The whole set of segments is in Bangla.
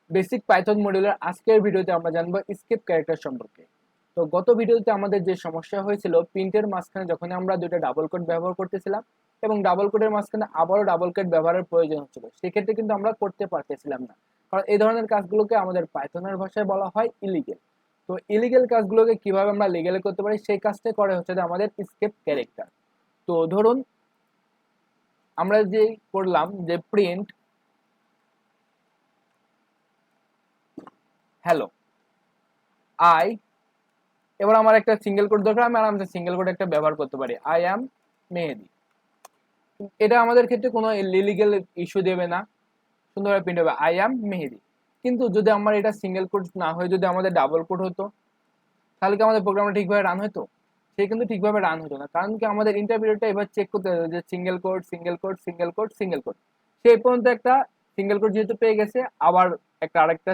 বেসিক পাইথন মডিউলের আজকের ভিডিওতে আমরা জানবো স্কেপ ক্যারেক্টার সম্পর্কে। তো গত ভিডিওতে আমাদের যে সমস্যা হয়েছিল, প্রিন্টের মাঝখানে যখন আমরা দুটো ডাবল কোট ব্যবহার করতেছিলাম এবং ডাবল কোটের মাঝখানে আবারও ডাবল কোট ব্যবহারের প্রয়োজন হচ্ছিল, সেক্ষেত্রে কিন্তু আমরা করতে পারতেছিলাম না, কারণ এই ধরনের কাজগুলোকে আমাদের পাইথনের ভাষায় বলা হয় ইলিগেল। তো ইলিগেল কাজগুলোকে কিভাবে আমরা লিগেলে করতে পারি, সেই কাজটা করে হচ্ছে যে আমাদের স্কেপ ক্যারেক্টার। তো ধরুন আমরা যে করলাম যে প্রিন্ট হ্যালো আই, এবার আমার একটা সিঙ্গেল কোড দরকার, আমি আরামসে সিঙ্গেল কোড একটা ব্যবহার করতে পারি, আই অ্যাম মেহেদি। এটা আমাদের ক্ষেত্রে কোনো ইলিগেল ইস্যু দেবে না, সুন্দরভাবে প্রিন্ট হবে আই অ্যাম মেহেদি। কিন্তু যদি আমার এটা সিঙ্গেল কোড না হয়ে যদি আমাদের ডাবল কোড হতো, তাহলে কি আমাদের প্রোগ্রামটা ঠিকভাবে রান হতো? সে কিন্তু ঠিকভাবে রান হতো না, কারণ কি আমাদের ইন্টারপ্রিটারটা এবার চেক করতে হবে যে single quote single quote single quote single quote, সেই পর্যন্ত একটা সিঙ্গেল কোড যেহেতু পেয়ে গেছে, আবার একটা আরেকটা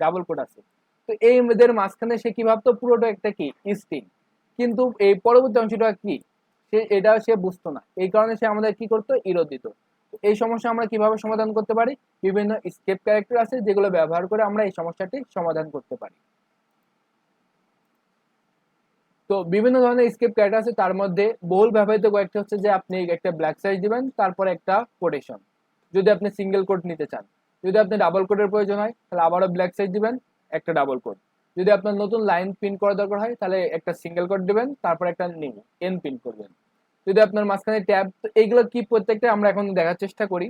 ডাবল কোড আছে। তো এই এদের মাঝখানে সে কি ভাবতো, পুরোটা একটা কি স্ট্রিং, কিন্তু এই পরবর্তী অংশটা কি সে বুঝতো না, এই কারণে সে আমাদের কি করতো, ইরর দিত। তো এই সমস্যা আমরা কিভাবে সমাধান করতে পারি? বিভিন্ন স্কেপ ক্যারেক্টার আছে যেগুলো ব্যবহার করে আমরা এই সমস্যাটি সমাধান করতে পারি। তো বিভিন্ন ধরনের স্ক্রিপ্ট ক্যারেক্টার আছে, তার মধ্যে বহুল ব্যবহৃত কয়েকটা হচ্ছে যে আপনি একটা ব্ল্যাক সাইজ দিবেন, তারপরে একটা কোটেশন যদি আপনি সিঙ্গেল কোড নিতে চান। যদি আপনি ডাবল কোডের প্রয়োজন হয় তাহলে আবারও ব্ল্যাক সাইজ দিবেন, একটা ডাবল কোড। যদি আপনার নতুন লাইন প্রিন্ট করা দরকার হয় তাহলে একটা সিঙ্গেল কোড দিবেন, তারপর একটা নিউ এন প্রিন্ট করবেন। যদি আপনার মাঝখানে ট্যাব, এইগুলো কি প্রত্যেকটা আমরা এখন দেখার চেষ্টা করি।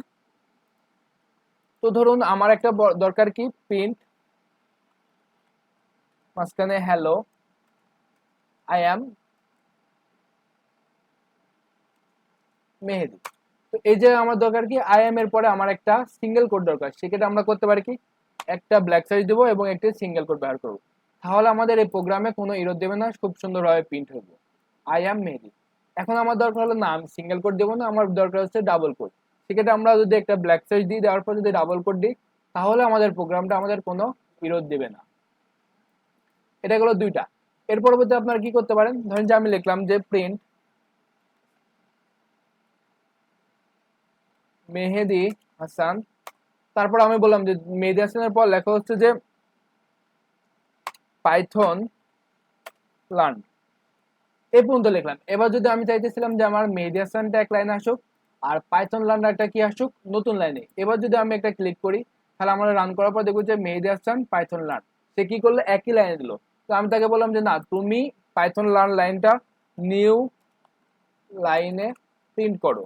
তো ধরুন আমার একটা দরকার কি প্রিন্ট মাঝখানে হ্যালো আই অ্যাম মেহেদি। তো এই যে আমার দরকার কি আই এম এর পরে আমার একটা সিঙ্গেল কোড দরকার, সেক্ষেত্রে আমরা করতে পারি কি, একটা ব্ল্যাক সাইজ দেবো এবং একটা সিঙ্গেল কোড ব্যবহার করবো। তাহলে আমাদের এই প্রোগ্রামে কোনো ইরর দেবে না, খুব সুন্দরভাবে প্রিন্ট হবে আই এম মেহেদি। এখন আমার দরকার হলো না, আমি সিঙ্গেল কোড দেবো না, আমার দরকার হচ্ছে ডাবল কোড। সেক্ষেত্রে আমরা যদি একটা ব্ল্যাক সাইজ দিই, দেওয়ার পর যদি ডাবল কোড দিই, তাহলে আমাদের প্রোগ্রামটা আমাদের কোনো ইরর দেবে না। এটা গেলো দুইটা। এর পরবর্তী আপনারা কি করতে পারেন, ধরেন যে আমি লিখলাম যে প্রিন্ট মেহেদি হাসান, তারপর আমি বললাম যে মেহেদি হাসানের পর লেখা হচ্ছে যে পাইথন লার্ন, এই পর্যন্ত লিখলাম। এবার যদি আমি চাইতেছিলাম যে আমার মেহেদি হাসানটা এক লাইনে আসুক আর পাইথন লার্নটা কি আসুক নতুন লাইনে, এবার যদি আমি একটা ক্লিক করি, তাহলে আমরা রান করার পর দেখবো যে মেহেদি হাসান পাইথন লার্ন, সে কি করলো, একই লাইনে দিল। তো আমি তাকে বললাম যে না, তুমি পাইথন লার্ন লাইনটা নিউ লাইনে প্রিন্ট করো।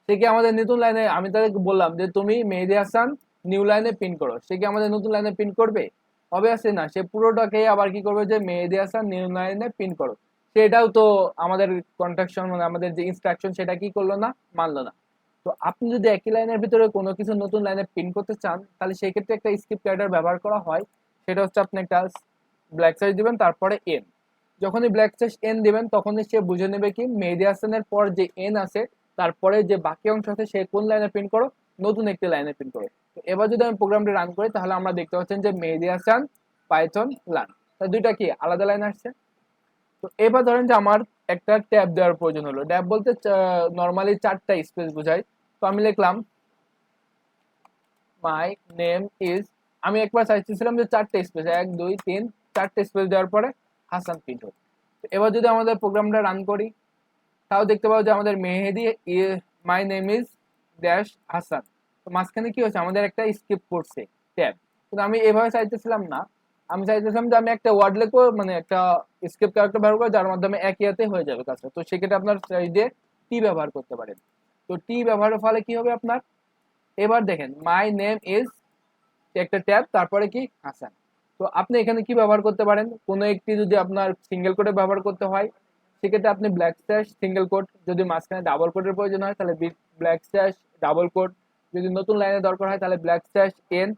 সে কি আমাদের নতুন লাইনে, আমি তাদেরকে বললাম যে তুমি মেহেদি হাসান নিউ লাইনে প্রিন্ট করো, সে কি আমাদের নতুন লাইনে প্রিন্ট করবে? হবে আছে না, সে পুরোটাকে আবার কি করবে, যে মেহেদি হাসান নিউ লাইনে প্রিন্ট করো। সেটাও তো আমাদের কন্ট্রাকশন, মানে আমাদের যে ইনস্ট্রাকশন, সেটা কি করলো না, মানলো না। তো আপনি যদি একই লাইনের ভিতরে কোনো কিছু নতুন লাইনে প্রিন্ট করতে চান, তাহলে সেই ক্ষেত্রে একটা স্ক্রিপ্ট রাইটার ব্যবহার করা হয়। সেটা হচ্ছে আপনি একটা ব্ল্যাক সাইজ দিবেন, তারপরে এন। যখনই ব্ল্যাক সাইজ এন দিবেন তখনই সে বুঝে নেবে কি মেহেদি হাসানের পর যে এন আছে, তারপরে যে বাকি অংশ আছে সে কোন লাইনে প্রিন্ট করো, নতুন একটি লাইনে প্রিন্ট করো। তো এবার যদি আমি প্রোগ্রামটি রান করি, তাহলে আমরা দেখতে পাচ্ছেন যে মেহেদি হাসান পাইথন লার্ন, দুইটা কি আলাদা লাইন আসছে। তো এবার ধরেন যে আমার একটা ট্যাব দেওয়ার প্রয়োজন হলো, ট্যাব বলতে নর্মালি চারটা স্পেস বোঝায়। তো আমি লিখলাম মাই নেম ইজ, আমি একবার চাইতেছিলাম যে চারটে স্পেস, এক দুই তিন, চারটে স্পেস দেওয়ার পরে হাসান প্রিন্ট হবে। এবার যদি আমাদের প্রোগ্রামটা রান করি, তাও দেখতে পাবো যে আমাদের Mehedi my name is dash Hasan. তো মাঝখানে কি হচ্ছে, আমাদের একটা স্কিপ করছে ট্যাব। কিন্তু আমি এভাবে চাইতেছিলাম না, আমি চাইতেছিলাম যে আমি একটা ওয়ার্ড লিখবো, মানে একটা স্ক্রিপ্ট ক্যারেক্টার ব্যবহার করবো যার মাধ্যমে একই হাতে হয়ে যাবে কাজটা। তো সেক্ষেত্রে আপনার চাইলে টি ব্যবহার করতে পারেন। তো টি ব্যবহারের ফলে কি হবে আপনার, এবার দেখেন মাই নেম ইজ একটা ট্যাব, তারপরে কি হাসান। তো আপনি এখানে কি ব্যবহার করতে পারেন, কোনো একটি যদি আপনার সিঙ্গেল কোডে ব্যবহার করতে হয়, সেক্ষেত্রে আপনি ব্ল্যাক স্ল্যাশ সিঙ্গেল কোড, যদি মাঝখানে ডাবল কোডের প্রয়োজন হয় তাহলে ব্ল্যাক স্ল্যাশ ডাবল কোড, যদি নতুন লাইনে দরকার হয় তাহলে ব্ল্যাক স্ল্যাশ এন।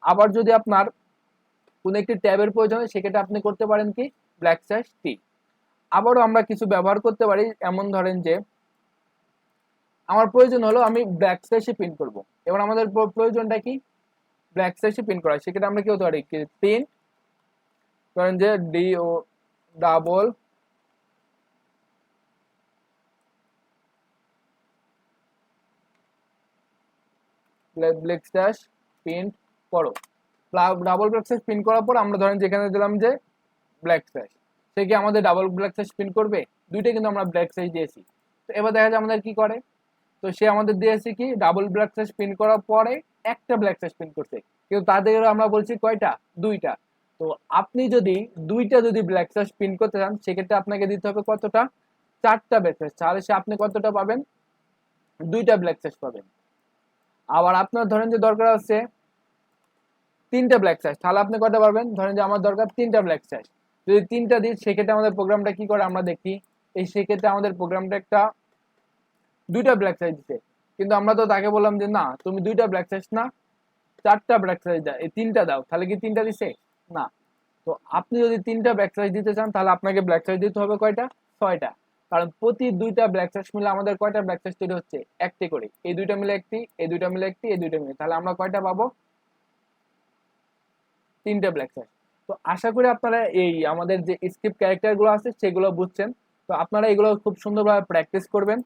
আবার যদি আপনার কোনো একটি ট্যাবের প্রয়োজন হয়, সেক্ষেত্রে আপনি করতে পারেন কি ব্ল্যাক স্ল্যাশ টি। আবারও আমরা কিছু ব্যবহার করতে পারি, এমন ধরেন যে আমার প্রয়োজন হলো আমি ব্ল্যাক স্ল্যাশে প্রিন্ট করব। এবার আমাদের প্রয়োজনটা কি, ব্ল্যাক স্ল্যাশে প্রিন্ট করা, সেক্ষেত্রে আমরা কি হতে পারি, প্রিন্ট ধরেন যে D O double black slash print করো। ডাবল ব্ল্যাক স্ল্যাশ প্রিন্ট করার পর আমরা ধরেন যেখানে দিলাম যে ব্ল্যাক স্ল্যাশ, সে কি আমাদের ডাবল ব্ল্যাক স্ল্যাশ প্রিন্ট করবে? দুইটা কিন্তু আমরা ব্ল্যাক স্ল্যাশ দিয়েছি। তো এবার দেখা যায় আমাদের কি করে, তো সে আমাদের দিয়েছে কি ডাবল ব্ল্যাক স্ল্যাশ প্রিন্ট করার পরে একটা ব্ল্যাক স্ল্যাশ প্রিন্ট করছে, কিন্তু তাদের আমরা বলছি কয়টা? দুইটা। তো আপনি যদি দুইটা যদি ব্ল্যাক স্ল্যাশ প্রিন্ট করতে চান সেক্ষেত্রে আপনাকে দিতে হবে কতটা? চারটা ব্ল্যাক স্ল্যাশ, তাহলে সে আপনি কতটা পাবেন? দুইটা ব্ল্যাক স্ল্যাশ পাবেন। আবার আপনার ধরেন যে দরকার আছে তিনটা ব্ল্যাক স্ল্যাশ, তাহলে আপনি কয়টা পারবেন? ধরেন যে আমার দরকার তিনটা ব্ল্যাক স্ল্যাশ, যদি তিনটা দিই সেক্ষেত্রে আমাদের প্রোগ্রামটা কি করে আমরা দেখি। এই সেক্ষেত্রে আমাদের প্রোগ্রামটা একটা দুইটা ব্ল্যাক স্ল্যাশ দিতে, কিন্তু আমরা তো তাকে বললাম যে না তুমি দুইটা ব্ল্যাক স্ল্যাশ না চারটা ব্ল্যাক স্ল্যাশ দাও, এই তিনটা দাও, তাহলে কি তিনটা দিছে? না। তো আপনি যদি তিনটা ব্ল্যাক স্ল্যাশ দিতে চান তাহলে আপনাকে ব্ল্যাক স্ল্যাশ দিতে হবে কয়টা? ছয়টা। কারণ প্রতি দুইটা ব্ল্যাক স্ল্যাশ মিলে আমাদের কয়টা ব্ল্যাক স্ল্যাশ তৈরি হচ্ছে? একটি করে। এই দুইটা মিলে একটি, এই দুইটা মিলে একটি, এই দুইটা মিলে, তাহলে আমরা কয়টা পাবো? তিনটা ব্ল্যাক স্ল্যাশ। তো আশা করি আপনারা এই আমাদের যে স্ক্রিপ্ট ক্যারেক্টার গুলো আছে সেগুলো বুঝছেন। তো আপনারা এগুলো খুব সুন্দরভাবে প্র্যাকটিস করবেন।